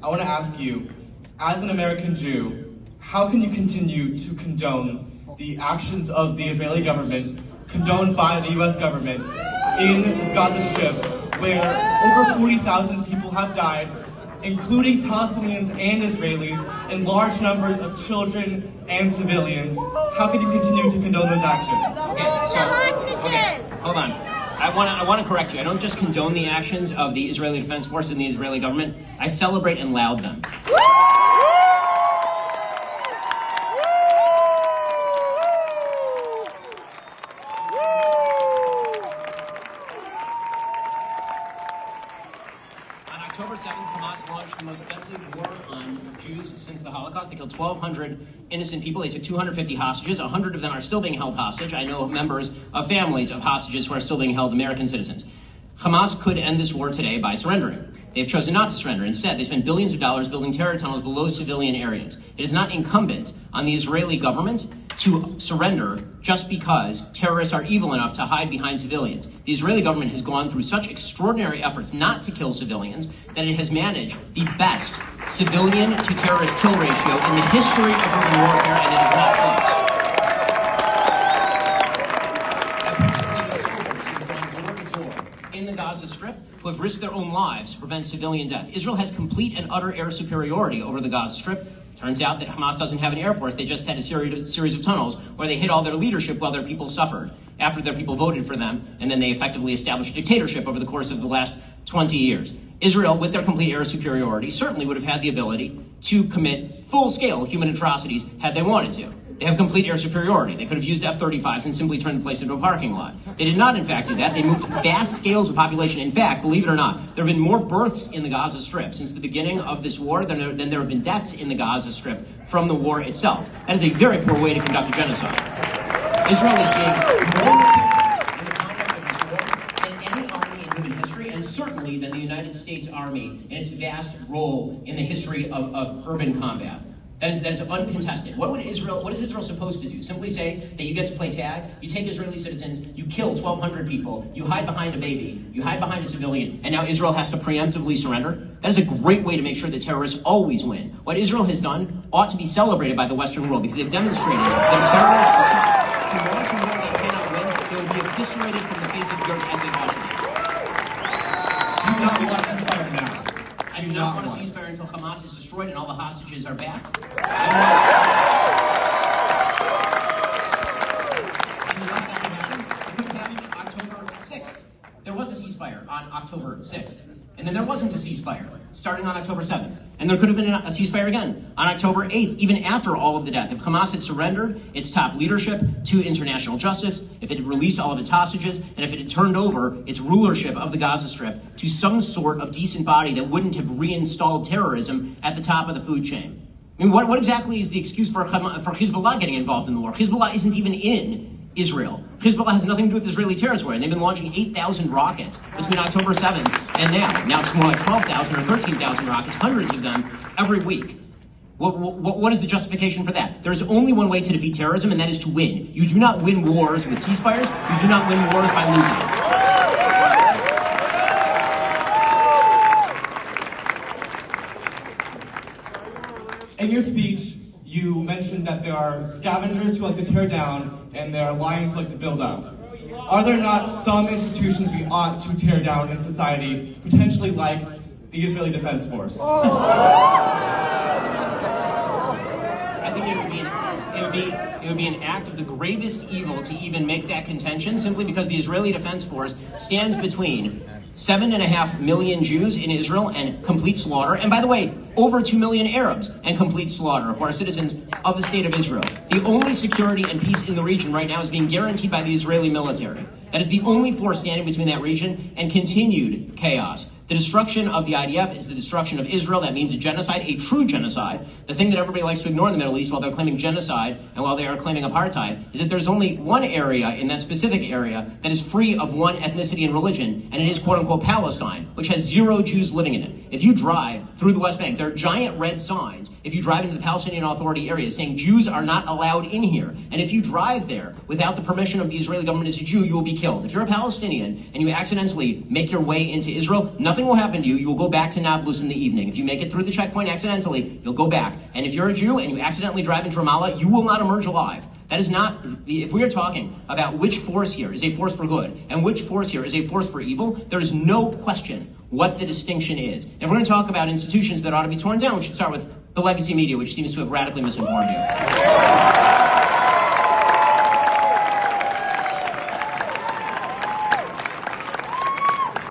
I want to ask you, as an American Jew, how can you continue to condone the actions of the Israeli government, condoned by the US government, in the Gaza Strip, where over 40,000 people have died, including Palestinians and Israelis, and large numbers of children and civilians? How can you continue to condone those actions? Okay, hold on. I want to correct you. I don't just condone the actions of the Israeli Defense Forces and the Israeli government. I celebrate and laud them. October 7th, Hamas launched the most deadly war on Jews since the Holocaust. They killed 1,200 innocent people. They took 250 hostages. 100 of them are still being held hostage. I know members of families of hostages who are still being held, American citizens. Hamas could end this war today by surrendering. They've chosen not to surrender. Instead, they spend billions of dollars building terror tunnels below civilian areas. It is not incumbent on the Israeli government to surrender just because terrorists are evil enough to hide behind civilians. The Israeli government has gone through such extraordinary efforts not to kill civilians that it has managed the best civilian to terrorist kill ratio in the history of urban warfare, and it is not close. In the Gaza Strip, who have risked their own lives to prevent civilian death. Israel has complete and utter air superiority over the Gaza Strip. Turns out that Hamas doesn't have an air force. They just had a series of tunnels where they hid all their leadership while their people suffered, after their people voted for them, and then they effectively established a dictatorship over the course of the last 20 years. Israel, with their complete air superiority, certainly would have had the ability to commit full-scale human atrocities had they wanted to. They have complete air superiority. They could have used F-35s and simply turned the place into a parking lot. They did not, in fact, do that. They moved vast scales of population. In fact, believe it or not, there have been more births in the Gaza Strip since the beginning of this war than there have been deaths in the Gaza Strip from the war itself. That is a very poor way to conduct a genocide. Israel is being more in the conduct of this war than any army in human history, and certainly than the United States Army in its vast role in the history of urban combat. That is uncontested. What is Israel supposed to do? Simply say that you get to play tag, you take Israeli citizens, you kill 1,200 people, you hide behind a baby, you hide behind a civilian, and now Israel has to preemptively surrender? That is a great way to make sure that terrorists always win. What Israel has done ought to be celebrated by the Western world because they've demonstrated that if terrorists decide to launch a war that cannot win, they will be eviscerated from the face of the earth as they ought to be. Do you not want ceasefire now? I do not want a ceasefire until Hamas is destroyed and all the hostages are back. October 6th. There was a ceasefire on October 6th. And then there wasn't a ceasefire starting on October 7th. And there could have been a ceasefire again on October 8th, even after all of the death. If Hamas had surrendered its top leadership to international justice, if it had released all of its hostages, and if it had turned over its rulership of the Gaza Strip to some sort of decent body that wouldn't have reinstalled terrorism at the top of the food chain. I mean, what exactly is the excuse for Hezbollah getting involved in the war? Hezbollah isn't even in Israel. Hezbollah has nothing to do with Israeli territory, and they've been launching 8,000 rockets between October 7th and now. Now it's more like 12,000 or 13,000 rockets, hundreds of them every week. What is the justification for that? There's only one way to defeat terrorism, and that is to win. You do not win wars with ceasefires. You do not win wars by losing. In your speech, you mentioned that there are scavengers who like to tear down and there are lions who like to build up. Are there not some institutions we ought to tear down in society, potentially like the Israeli Defense Force? I think it would be an act of the gravest evil to even make that contention, simply because the Israeli Defense Force stands between 7.5 million Jews in Israel and complete slaughter. And by the way, over 2 million Arabs and complete slaughter who are citizens of the state of Israel. The only security and peace in the region right now is being guaranteed by the Israeli military. That is the only force standing between that region and continued chaos. The destruction of the IDF is the destruction of Israel. That means a genocide, a true genocide. The thing that everybody likes to ignore in the Middle East while they're claiming genocide and while they are claiming apartheid is that there's only one area in that specific area that is free of one ethnicity and religion, and it is quote-unquote Palestine, which has 0 Jews living in it. If you drive through the West Bank, there are giant red signs if you drive into the Palestinian Authority area saying Jews are not allowed in here, and if you drive there without the permission of the Israeli government as a Jew, you will be killed. If you're a Palestinian and you accidentally make your way into Israel, nothing will happen to you. You will go back to Nablus in the evening. If you make it through the checkpoint accidentally, you'll go back. And if you're a Jew and you accidentally drive into Ramallah, you will not emerge alive. That is not, if we are talking about which force here is a force for good and which force here is a force for evil, there is no question what the distinction is. And if we're going to talk about institutions that ought to be torn down, we should start with the legacy media, which seems to have radically misinformed you.